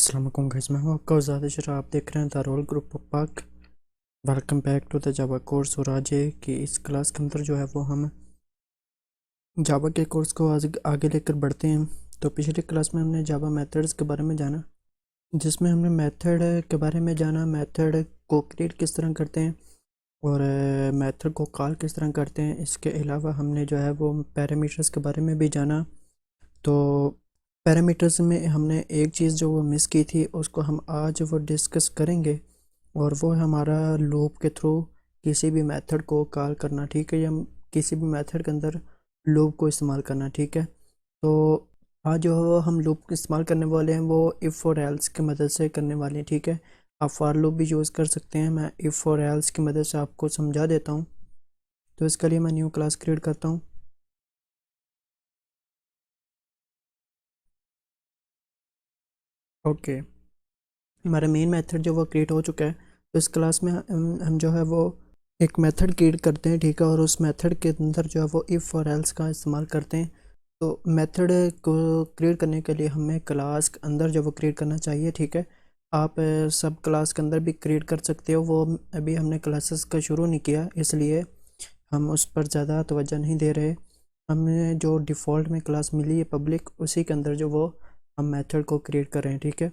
अस्सलाम वालेकुम गाइस, मैं हूं आपका उस्ताद शरा। आप देख रहे हैं द रोल ग्रुप ऑफ पाक। Welcome back to the Java course. और आज की इस क्लास के अंदर जो है वो हम जावा के कोर्स को आज आगे लेकर बढ़ते हैं। तो पिछली क्लास में हमने जावा मेथड्स के बारे में जाना, जिसमें हमने मेथड के बारे में जाना, मेथड को क्रिएट किस तरह करते हैं और मेथड को कॉल किस तरह करते हैं। इसके अलावा हमने जो है वो पैरामीटर्स के बारे में भी जाना। तो पैरामीटर्स में हमने एक चीज़ जो वो मिस की थी, उसको हम आज वो डिस्कस करेंगे, और वो है हमारा लूप के थ्रू किसी भी मेथड को कॉल करना। ठीक है, या किसी भी मेथड के अंदर लूप को इस्तेमाल करना। ठीक है, तो आज जो है वो हम लूप इस्तेमाल करने वाले हैं वो इफ़ और एल्स की मदद से करने वाले हैं। ठीक है, आप फॉर लूप भी यूज़ कर सकते हैं। मैं इफ़ और एल्स की मदद से आपको समझा देता हूँ। तो इसके लिए मैं न्यू क्लास क्रिएट करता हूँ। ओके, हमारा मेन मेथड जो वो क्रिएट हो चुका है। तो इस क्लास में हम जो है वो एक मेथड क्रिएट करते हैं। ठीक है, और उस मेथड के अंदर जो है वो इफ़ और एल्स का इस्तेमाल करते हैं। तो मेथड को क्रिएट करने के लिए हमें क्लास के अंदर जो वो क्रिएट करना चाहिए। ठीक है, आप सब क्लास के अंदर भी क्रिएट कर सकते हो। वो अभी हमने क्लासेस का शुरू नहीं किया, इसलिए हम उस पर ज़्यादा तवज्जो नहीं दे रहे। हमें जो डिफ़ॉल्ट में क्लास मिली है पब्लिक, उसी के अंदर जो वो हम मेथड को क्रिएट कर रहे हैं। ठीक है,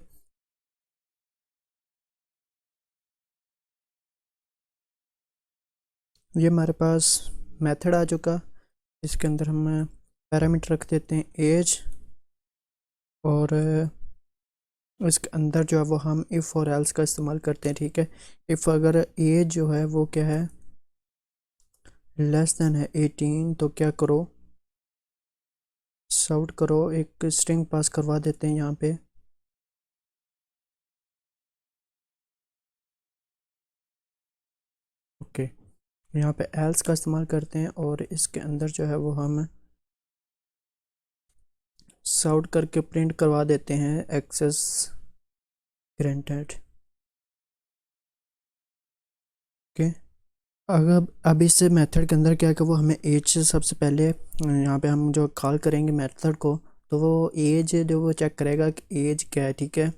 ये हमारे पास मेथड आ चुका। इसके अंदर हम पैरामीटर रख देते हैं एज, और इसके अंदर जो है वो हम इफ़ और एल्स का इस्तेमाल करते हैं। ठीक है, इफ़ अगर एज जो है वो क्या है, लेस देन है 18, तो क्या करो, साउट करो, एक स्ट्रिंग पास करवा देते हैं यहाँ पे। ओके, यहाँ पे एल्स का इस्तेमाल करते हैं, और इसके अंदर जो है वो हम साउट करके प्रिंट करवा देते हैं एक्सेस ग्रांटेड। ओके, अगर अब इस मेथड के अंदर क्या है कि वो हमें एज से सबसे पहले यहाँ पे हम जो कॉल करेंगे मेथड को, तो वो एज जो वो चेक करेगा कि एज क्या है। ठीक है,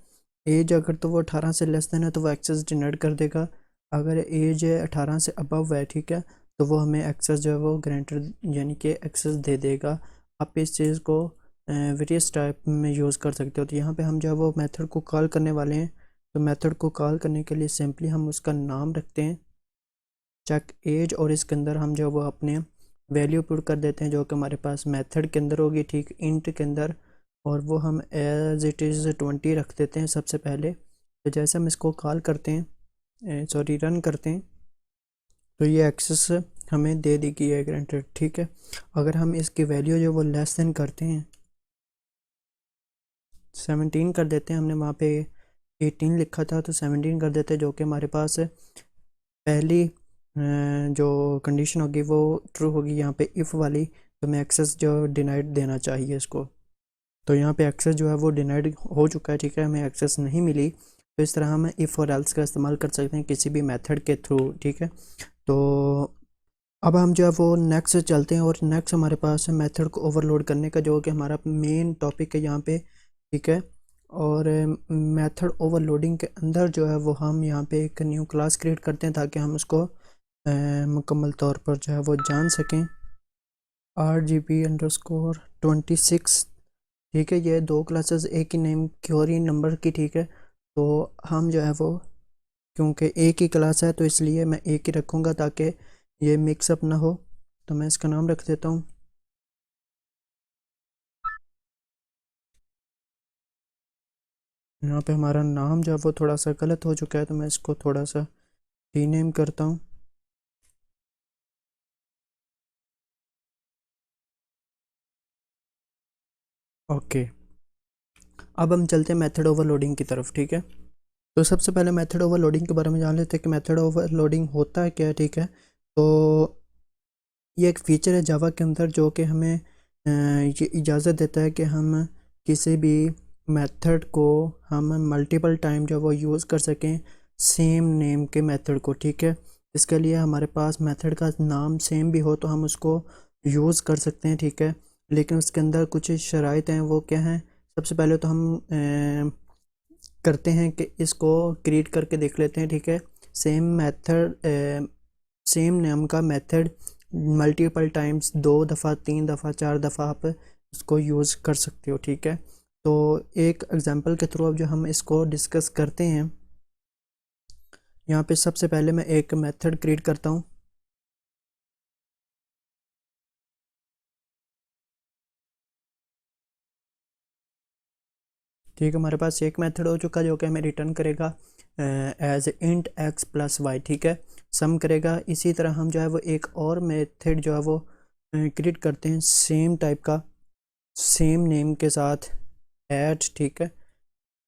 एज अगर तो वो 18 से लेस देन है तो वो एक्सेस डिनाइड कर देगा। अगर एज 18 से अबव है, ठीक है, तो वो हमें एक्सेस जो है वो ग्रांटेड यानी कि एक्सेस दे देगा। आप इस चीज़ को वेरियस टाइप में यूज़ कर सकते हो। तो यहाँ पे हम जो है वो मेथड को कॉल करने वाले हैं। तो मेथड को कॉल करने के लिए सिंपली हम उसका नाम रखते हैं चेक एज, और इसके अंदर हम जो वो अपने वैल्यू पुट कर देते हैं जो कि हमारे पास मेथड के अंदर होगी। ठीक, इंट के अंदर, और वो हम एज इट इज़ 20 रख देते हैं सबसे पहले। तो जैसे हम इसको कॉल करते हैं, सॉरी रन करते हैं, तो ये एक्सेस हमें दे दी गई है ग्रांटेड। ठीक है, अगर हम इसकी वैल्यू जो वो लेस देन करते हैं, 17 कर देते हैं, हमने वहाँ पे 18 लिखा था तो 17 कर देते हैं, जो कि हमारे पास पहली जो कंडीशन होगी वो ट्रू होगी यहाँ पे इफ़ वाली। तो मैं एक्सेस जो डिनाइड देना चाहिए इसको। तो यहाँ पे एक्सेस जो है वो डिनाइड हो चुका है। ठीक है, हमें एक्सेस नहीं मिली। तो इस तरह हम इफ़ और एल्स का इस्तेमाल कर सकते हैं किसी भी मेथड के थ्रू। ठीक है, तो अब हम जो है वो नेक्स्ट चलते हैं, और नेक्स्ट हमारे पास है मेथड को ओवरलोड करने का, जो कि हमारा मेन टॉपिक है यहाँ पे। ठीक है, और मेथड ओवरलोडिंग के अंदर जो है वो हम यहाँ पे एक न्यू क्लास क्रिएट करते हैं ताकि हम उसको मुकम्मल तौर पर जो है वो जान सकें। RGB_26। ठीक है, ये दो क्लासेस एक ही नेम की और ही नंबर की। ठीक है, तो हम जो है वो क्योंकि एक ही क्लास है तो इसलिए मैं एक ही रखूँगा ताकि ये मिक्सअप ना हो। तो मैं इसका नाम रख देता हूँ। यहाँ पे हमारा नाम जो है वो थोड़ा सा गलत हो चुका है, तो मैं इसको थोड़ा सा रीनेम करता हूँ। ओके, अब हम चलते हैं मेथड ओवरलोडिंग की तरफ। ठीक है, तो सबसे पहले मेथड ओवरलोडिंग के बारे में जान लेते हैं कि मेथड ओवरलोडिंग होता है क्या है। ठीक है, तो ये एक फ़ीचर है जावा के अंदर जो कि हमें ये इजाज़त देता है कि हम किसी भी मेथड को हम मल्टीपल टाइम जो वो यूज़ कर सकें सेम नेम के मेथड को। ठीक है, इसके लिए हमारे पास मेथड का नाम सेम भी हो तो हम उसको यूज़ कर सकते हैं। ठीक है, लेकिन उसके अंदर कुछ शराइत हैं। वो क्या हैं, सबसे पहले तो हम करते हैं कि इसको क्रिएट करके देख लेते हैं, ठीक है। सेम मेथड, सेम नेम का मेथड मल्टीपल टाइम्स, 2 दफ़ा 3 दफ़ा 4 दफ़ा आप इसको यूज़ कर सकते हो, ठीक है। तो एक एग्जांपल के थ्रू अब जो हम इसको डिस्कस करते हैं, यहाँ पे सबसे पहले मैं एक मेथड क्रिएट करता हूँ। ठीक है, हमारे पास एक मेथड हो चुका जो कि हमें रिटर्न करेगा as int x plus y, ठीक है, सम करेगा। इसी तरह हम जो है वो एक और मेथड जो है वो क्रिएट करते हैं सेम टाइप का, सेम नेम के साथ, ऐड, ठीक है।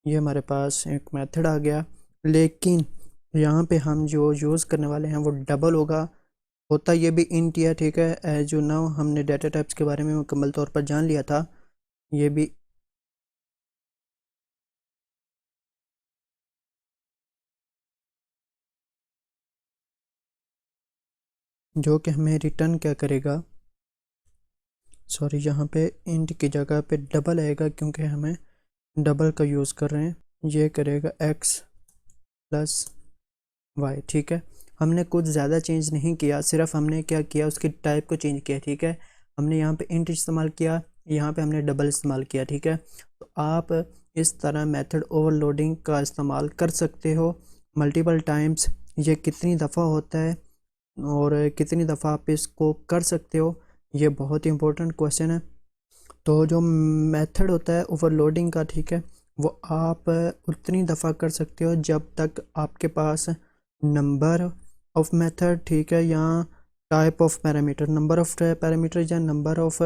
ये हमारे पास एक मेथड आ गया, लेकिन यहाँ पे हम जो यूज़ करने वाले हैं वो डबल होगा। होता ये भी इंट है, ठीक है। एज यू नाउ हमने डाटा टाइप्स के बारे में मुकम्मल तौर पर जान लिया था। ये भी जो कि हमें रिटर्न क्या करेगा, सॉरी, यहाँ पे इंट की जगह पे डबल आएगा क्योंकि हमें डबल का यूज़ कर रहे हैं। ये करेगा एक्स प्लस वाई, ठीक है। हमने कुछ ज़्यादा चेंज नहीं किया, सिर्फ हमने क्या किया, उसकी टाइप को चेंज किया, ठीक है। हमने यहाँ पे इंट इस्तेमाल किया, यहाँ पे हमने डबल इस्तेमाल किया, ठीक है। तो आप इस तरह मेथड ओवरलोडिंग का इस्तेमाल कर सकते हो मल्टीपल टाइम्स। ये कितनी दफ़ा होता है और कितनी दफ़ा आप इसको कर सकते हो, ये बहुत ही इंपॉर्टेंट क्वेश्चन है। तो जो मेथड होता है ओवरलोडिंग का, ठीक है, वो आप उतनी दफ़ा कर सकते हो जब तक आपके पास नंबर ऑफ मेथड, ठीक है, या type of parameter, number of parameter या number of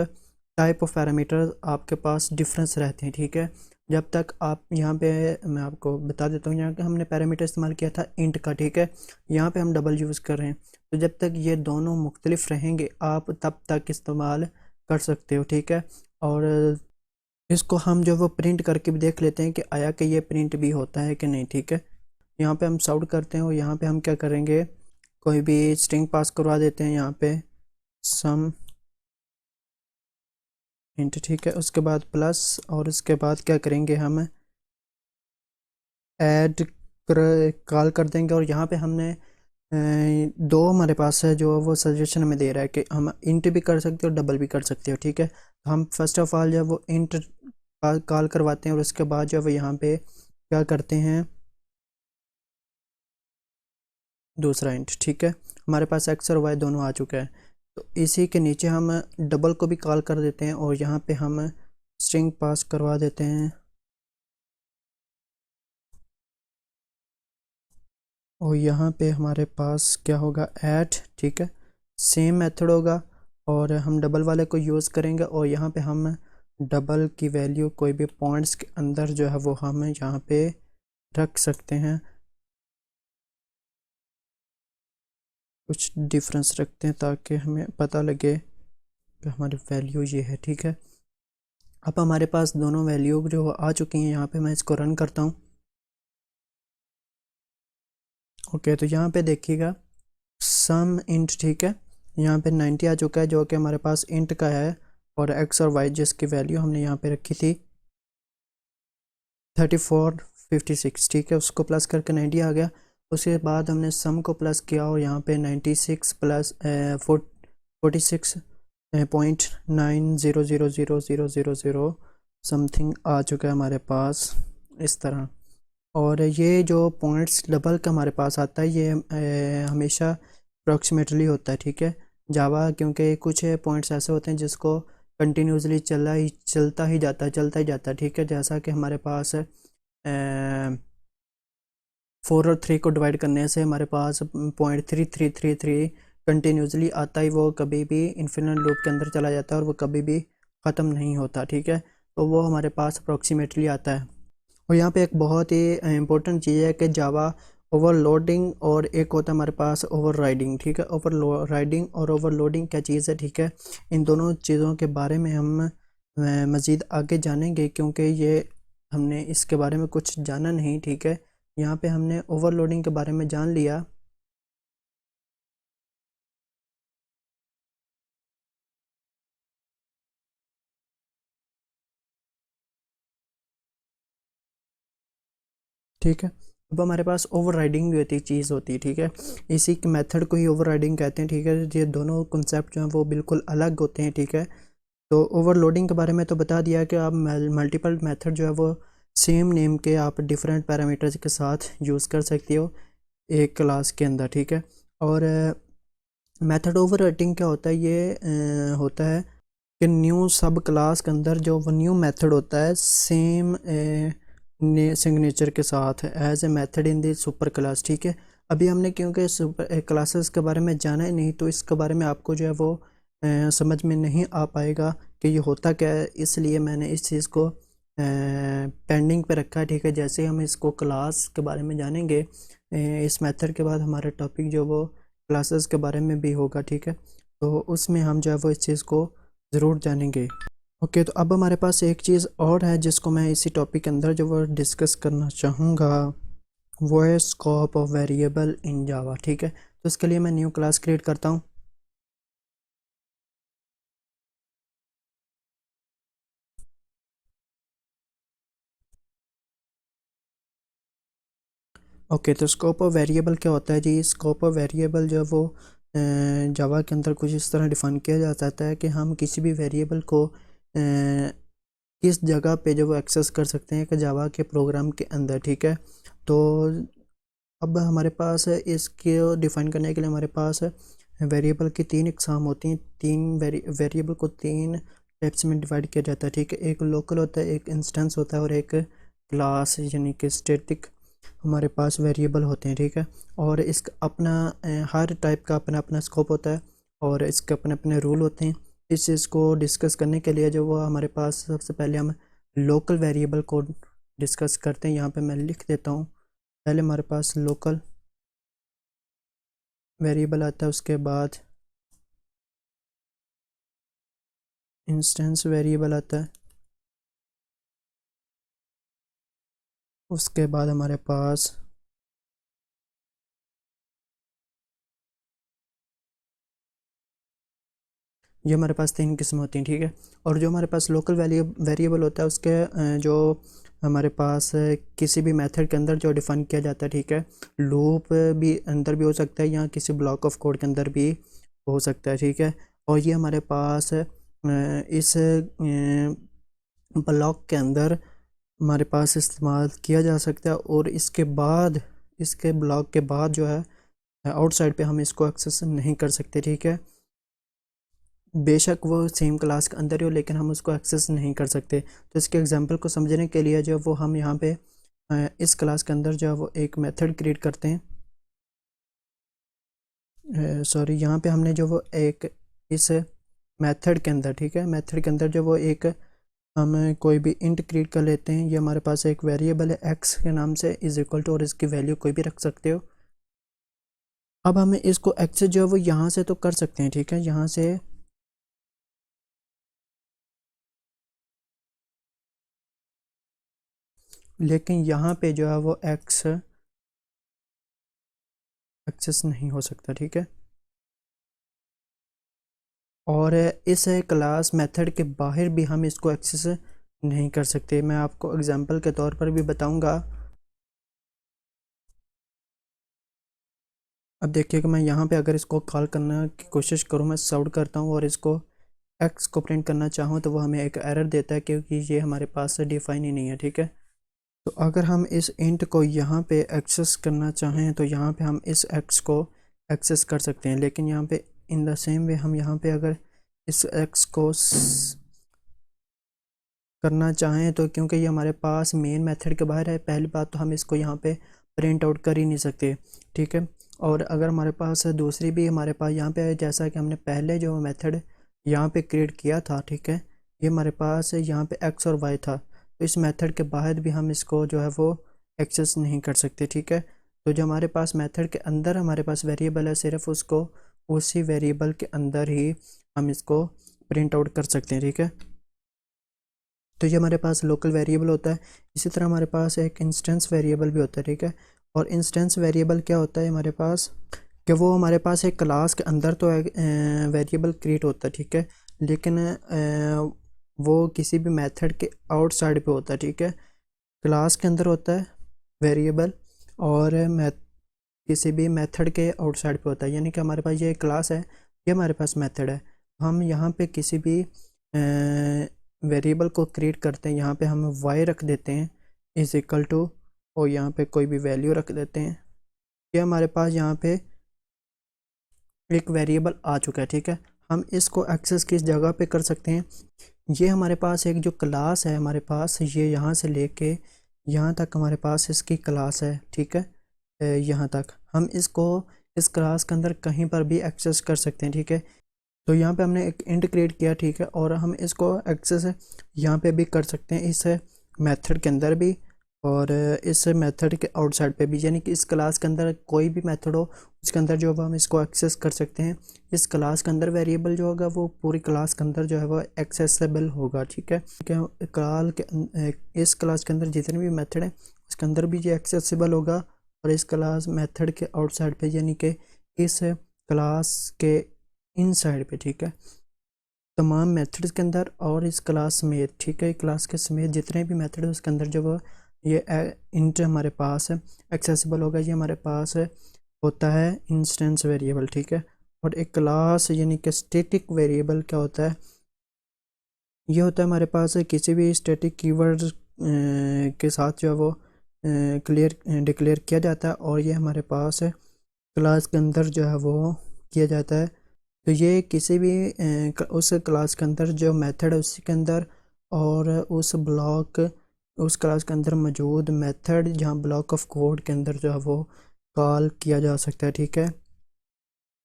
type of parameter आपके पास डिफरेंस रहते हैं, ठीक है। जब तक आप यहाँ पे, मैं आपको बता देता हूँ, यहाँ पे हमने पैरामीटर इस्तेमाल किया था इंट का, ठीक है। यहाँ पे हम डबल यूज़ कर रहे हैं, तो जब तक ये दोनों मुख्तलिफ रहेंगे आप तब तक इस्तेमाल कर सकते हो, ठीक है। और इसको हम जो वो प्रिंट करके भी देख लेते हैं कि आया कि ये प्रिंट भी होता है कि नहीं, ठीक है। यहाँ पे हम साउट करते हैं और यहाँ पे हम क्या करेंगे, कोई भी स्ट्रिंग पास करवा देते हैं यहाँ पे सम इंट, ठीक है। उसके बाद प्लस, और उसके बाद क्या करेंगे, हम ऐड कॉल कर देंगे। और यहाँ पे हमने दो हमारे पास है जो वो सजेशन हमें दे रहा है कि हम इंट भी कर सकते हो डबल भी कर सकते हो, ठीक है। तो हम फर्स्ट ऑफ ऑल जो है वो इंट कॉल करवाते हैं और उसके बाद जो है वो यहाँ पे क्या करते हैं, दूसरा इंट, ठीक है। हमारे पास एक्स और वाई दोनों आ चुका है, तो इसी के नीचे हम डबल को भी कॉल कर देते हैं और यहाँ पे हम स्ट्रिंग पास करवा देते हैं और यहाँ पे हमारे पास क्या होगा, ऐड, ठीक है। सेम मेथड होगा और हम डबल वाले को यूज़ करेंगे और यहाँ पे हम डबल की वैल्यू कोई भी पॉइंट्स के अंदर जो है वो हम यहाँ पे रख सकते हैं, कुछ डिफरेंस रखते हैं ताकि हमें पता लगे कि हमारी वैल्यू ये है, ठीक है। अब हमारे पास दोनों वैल्यू जो आ चुकी हैं, यहाँ पे मैं इसको रन करता हूँ। ओके, तो यहाँ पे देखिएगा सम इंट, ठीक है, यहाँ पे 90 आ चुका है जो कि हमारे पास इंट का है, और एक्स और वाई जिसकी वैल्यू हमने यहाँ पे रखी थी 3456, ठीक है, उसको प्लस करके 90 आ गया। उसके बाद हमने सम को प्लस किया और यहाँ पे 96 प्लस 46.9000000 समथिंग आ चुका है हमारे पास, इस तरह। और ये जो पॉइंट्स डबल का हमारे पास आता है ये हमेशा अप्रॉक्सीमेटली होता है, ठीक है, जावा, क्योंकि कुछ पॉइंट्स ऐसे होते हैं जिसको कंटिन्यूसली चलता ही जाता है, चलता ही जाता है, ठीक है। जैसा कि हमारे पास 4 और 3 को डिवाइड करने से हमारे पास 0.3333 कंटिन्यूसली आता है, वो कभी भी इन्फिनिट लूप के अंदर चला जाता है और वो कभी भी ख़त्म नहीं होता, ठीक है। तो वो हमारे पास अप्रॉक्सीमेटली आता है। और यहाँ पे एक बहुत ही इम्पोर्टेंट चीज़ है कि जावा ओवरलोडिंग और एक होता है हमारे पास ओवरराइडिंग, ठीक है। ओवरराइडिंग और ओवरलोडिंग क्या चीज़ है, ठीक है। इन दोनों चीज़ों के बारे में हम मज़ीद आगे जानेंगे क्योंकि ये हमने इसके बारे में कुछ जाना नहीं, ठीक है। यहाँ पे हमने ओवरलोडिंग के बारे में जान लिया। ठीक है। अब हमारे पास ओवरराइडिंग भी होती चीज़ होती है, ठीक है। इसी मेथड को ही ओवरराइडिंग कहते हैं, ठीक है। ये दोनों कॉन्सेप्ट जो हैं वो बिल्कुल अलग होते हैं, ठीक है। तो ओवरलोडिंग के बारे में तो बता दिया कि आप मल्टीपल मेथड जो है वो सेम नेम के आप डिफरेंट पैरामीटर्स के साथ यूज़ कर सकते हो एक क्लास के अंदर, ठीक है। और मेथड ओवरराइडिंग क्या होता है, ये होता है कि न्यू सब क्लास के अंदर जो वो न्यू मेथड होता है सेम सिग्नेचर के साथ as a method in the super class, ठीक है। अभी हमने क्योंकि सुपर क्लासेस के बारे में जाना ही नहीं, तो इसके बारे में आपको जो है वो समझ में नहीं आ पाएगा कि ये होता क्या है, इसलिए मैंने इस चीज़ को पेंडिंग पे रखा है, ठीक है। जैसे हम इसको क्लास के बारे में जानेंगे इस मेथड के बाद हमारा टॉपिक जो वो क्लासेस के बारे में भी होगा, ठीक है। तो उसमें हम जो है वो इस चीज़ को ज़रूर जानेंगे। ओके, तो अब हमारे पास एक चीज़ और है जिसको मैं इसी टॉपिक के अंदर जो वो डिस्कस करना चाहूँगा, वो है स्कोप ऑफ वेरिएबल इन जावा, ठीक है। तो इसके लिए मैं न्यू क्लास क्रिएट करता हूँ। ओके, तो स्कोप ऑफ वेरिएबल क्या होता है जी? स्कोप ऑफ वेरिएबल जो है वो जावा के अंदर कुछ इस तरह डिफाइन किया जा सकता है कि हम किसी भी वेरिएबल को किस जगह पे जो वो एक्सेस कर सकते हैं कि जावा के प्रोग्राम के अंदर, ठीक है। तो अब हमारे पास है इसके डिफाइन करने के लिए हमारे पास वेरिएबल की तीन इकसाम होती हैं। तीन वेरिएबल को तीन टाइप्स में डिवाइड किया जाता है, ठीक है। एक लोकल होता है, एक इंस्टेंस होता है और एक क्लास यानी कि स्टैटिक हमारे पास वेरिएबल होते हैं, ठीक है। और इसका अपना हर टाइप का अपना अपना स्कोप होता है और इसके अपने अपने रूल होते हैं। इस चीज़ को डिस्कस करने के लिए जो वो हमारे पास सबसे पहले हम लोकल वेरिएबल को डिस्कस करते हैं। यहाँ पे मैं लिख देता हूँ। पहले हमारे पास लोकल वेरिएबल आता है, उसके बाद इंस्टेंस वेरिएबल आता है, उसके बाद हमारे पास ये हमारे पास तीन किस्म होती हैं, ठीक है। और जो हमारे पास लोकल वेरिएबल होता है उसके जो हमारे पास किसी भी मेथड के अंदर जो डिफाइन किया जाता है, ठीक है। लूप भी अंदर भी हो सकता है या किसी ब्लॉक ऑफ कोड के अंदर भी हो सकता है, ठीक है। और ये हमारे पास इस ब्लॉक के अंदर हमारे पास इस्तेमाल किया जा सकता है और इसके बाद इसके ब्लॉक के बाद जो है आउटसाइड पे हम इसको एक्सेस नहीं कर सकते, ठीक है। बेशक वो सेम क्लास के अंदर ही हो लेकिन हम उसको एक्सेस नहीं कर सकते। तो इसके एग्जांपल को समझने के लिए जो वो हम यहाँ पे इस क्लास के अंदर जो है वो एक मेथड क्रिएट करते हैं। सॉरी, यहाँ पे हमने जो वो एक इस मेथड के अंदर, ठीक है, मेथड के अंदर जो वो एक हम कोई भी इंट क्रिएट कर लेते हैं। ये हमारे पास एक वेरिएबल है एक्स के नाम से इज इक्वल टू, और इसकी वैल्यू कोई भी रख सकते हो। अब हमें इसको एक्सेस जो है वो यहाँ से तो कर सकते हैं, ठीक है, यहाँ से। लेकिन यहाँ पे जो है वो एक्सेस नहीं हो सकता, ठीक है। और इस क्लास मेथड के बाहर भी हम इसको एक्सेस नहीं कर सकते। मैं आपको एग्जांपल के तौर पर भी बताऊंगा। अब देखिए कि मैं यहाँ पे अगर इसको कॉल करने की कोशिश करूँ, मैं साउंड करता हूँ और इसको एक्स को प्रिंट करना चाहूँ तो वो हमें एक एरर देता है क्योंकि ये हमारे पास से डिफाइन ही नहीं है, ठीक है। तो अगर हम इस इंट को यहाँ पे एक्सेस करना चाहें तो यहाँ पे हम इस एक्स को एक्सेस कर सकते हैं, लेकिन यहाँ पे इन द सेम वे हम यहाँ पे अगर इस एक्स को करना चाहें तो क्योंकि ये हमारे पास मेन मेथड के बाहर है, पहली बात तो हम इसको यहाँ पे प्रिंट आउट कर ही नहीं सकते, ठीक है। और अगर हमारे पास दूसरी भी हमारे पास यहाँ पे जैसा कि हमने पहले जो मेथड यहाँ पे क्रिएट किया था, ठीक है, ये हमारे पास यहाँ पे एक्स और वाई था, तो इस मेथड के बाहर भी हम इसको जो है वो एक्सेस नहीं कर सकते, ठीक है। तो जो हमारे पास मेथड के अंदर हमारे पास वेरिएबल है, सिर्फ उसको उसी वेरिएबल के अंदर ही हम इसको प्रिंट आउट कर सकते हैं, ठीक है। तो ये हमारे पास लोकल वेरिएबल होता है। इसी तरह हमारे पास एक इंस्टेंस वेरिएबल भी होता है, ठीक है। और इंस्टेंस वेरिएबल क्या होता है हमारे पास, कि वो हमारे पास एक क्लास के अंदर तो वेरिएबल क्रिएट होता है, ठीक है, लेकिन वो किसी भी मेथड के आउटसाइड पे होता है, ठीक है। क्लास के अंदर होता है वेरिएबल और किसी भी मेथड के आउटसाइड पे होता है। यानी कि हमारे पास ये क्लास है, ये हमारे पास मेथड है। हम यहाँ पे किसी भी वेरिएबल को क्रिएट करते हैं, यहाँ पे हम y रख देते हैं इज इक्वल टू, और यहाँ पे कोई भी वैल्यू रख देते हैं। ये हमारे पास यहाँ पे एक वेरिएबल आ चुका है, ठीक है। हम इसको एक्सेस किस जगह पे कर सकते हैं, ये हमारे पास एक जो क्लास है हमारे पास, ये यहाँ से लेके यहाँ तक हमारे पास इसकी क्लास है, ठीक है। यहाँ तक हम इसको इस क्लास के अंदर कहीं पर भी एक्सेस कर सकते हैं, ठीक है। तो यहाँ पे हमने एक इंट क्रिएट किया, ठीक है, और हम इसको एक्सेस यहाँ पे भी कर सकते हैं, इस मेथड के अंदर भी और इस मेथड के आउटसाइड पे भी। यानी कि इस क्लास के अंदर कोई भी मेथड हो उसके अंदर जो है हम इसको एक्सेस कर सकते हैं। इस क्लास के अंदर वेरिएबल जो होगा वो पूरी क्लास के अंदर जो है वो एक्सेसिबल होगा, ठीक है। इस क्लास के अंदर जितने भी मेथड हैं उसके अंदर भी ये एक्सेसिबल होगा, और इस क्लास मेथड के आउटसाइड पे यानी कि इस क्लास के इनसाइड पे, ठीक है, तमाम मेथड्स के अंदर और इस क्लास समेत, ठीक है, क्लास के समेत जितने भी मेथड है उसके अंदर जब ये इंट हमारे पास है एक्सेसिबल होगा। ये हमारे पास होता है इंस्टेंस वेरिएबल, ठीक है। और एक क्लास यानी कि स्टैटिक वेरिएबल क्या होता है, ये होता है हमारे पास किसी भी स्टैटिक कीवर्ड के साथ जो है वो डिक्लेयर किया जाता है, और ये हमारे पास क्लास के अंदर जो है वो किया जाता है। तो ये किसी भी उस क्लास के अंदर जो मेथड है उसी के अंदर, और उस क्लास के अंदर मौजूद मेथड जहाँ ब्लॉक ऑफ कोड के अंदर जो है वो कॉल किया जा सकता है, ठीक है।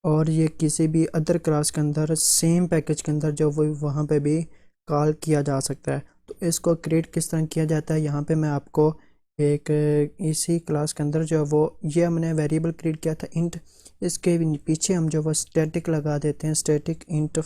और ये किसी भी अदर क्लास के अंदर सेम पैकेज के अंदर जो वो वहाँ पे भी कॉल किया जा सकता है। तो इसको क्रिएट किस तरह किया जाता है, यहाँ पे मैं आपको एक इसी क्लास के अंदर जो है वो ये हमने वेरिएबल क्रिएट किया था इंट, इसके पीछे हम जो वो स्टैटिक लगा देते हैं, स्टैटिक इंट,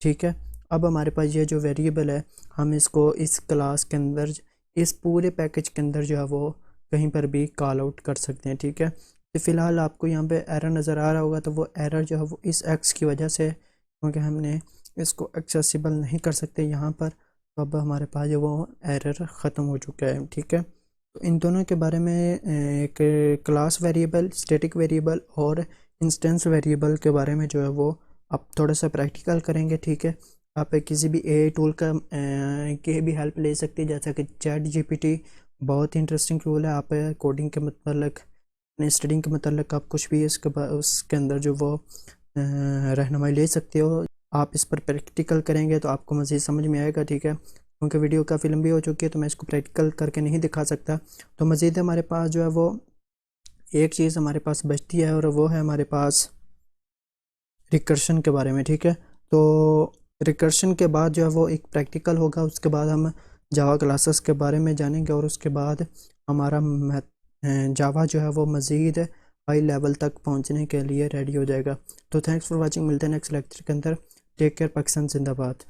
ठीक है। अब हमारे पास ये जो वेरिएबल है हम इसको इस क्लास के अंदर इस पूरे पैकेज के अंदर जो है वो कहीं पर भी कॉल आउट कर सकते हैं, ठीक है। तो फिलहाल आपको यहाँ पे एरर नज़र आ रहा होगा, तो वो एरर जो है वो इस एक्स की वजह से, क्योंकि हमने इसको एक्सेसिबल नहीं कर सकते यहाँ पर। तो अब हमारे पास जो वो एरर ख़त्म हो चुका है, ठीक है। तो इन दोनों के बारे में एक क्लास वेरिएबल, स्टैटिक वेरिएबल और इंस्टेंस वेरिएबल के बारे में जो है वो आप थोड़ा सा प्रैक्टिकल करेंगे, ठीक है। आप किसी भी एआई टूल का की भी हेल्प ले सकते हैं, जैसा कि चैट जीपीटी बहुत ही इंटरेस्टिंग टूल है। आप कोडिंग के मतलब अपने स्टडिंग के मतलब आप कुछ भी उसके अंदर जो वो रहनुमाई ले सकते हो। आप इस पर प्रैक्टिकल करेंगे तो आपको मज़ीद समझ में आएगा, ठीक है। क्योंकि वीडियो काफ़ी लंबी हो चुकी है तो मैं इसको प्रैक्टिकल करके नहीं दिखा सकता। तो मज़ीद हमारे पास जो है वो एक चीज़ हमारे पास बचती है, और वो है हमारे पास रिकर्शन के बारे में, ठीक है। तो रिकर्शन के बाद जो है वो एक प्रैक्टिकल होगा, उसके बाद हम जावा क्लासेस के बारे में जानेंगे, और उसके बाद हमारा जावा जो है वो मज़ीद हाई लेवल तक पहुंचने के लिए रेडी हो जाएगा। तो थैंक्स फॉर वाचिंग, मिलते हैं नेक्स्ट लेक्चर के अंदर। टेक केयर, पाकिस्तान जिंदाबाद।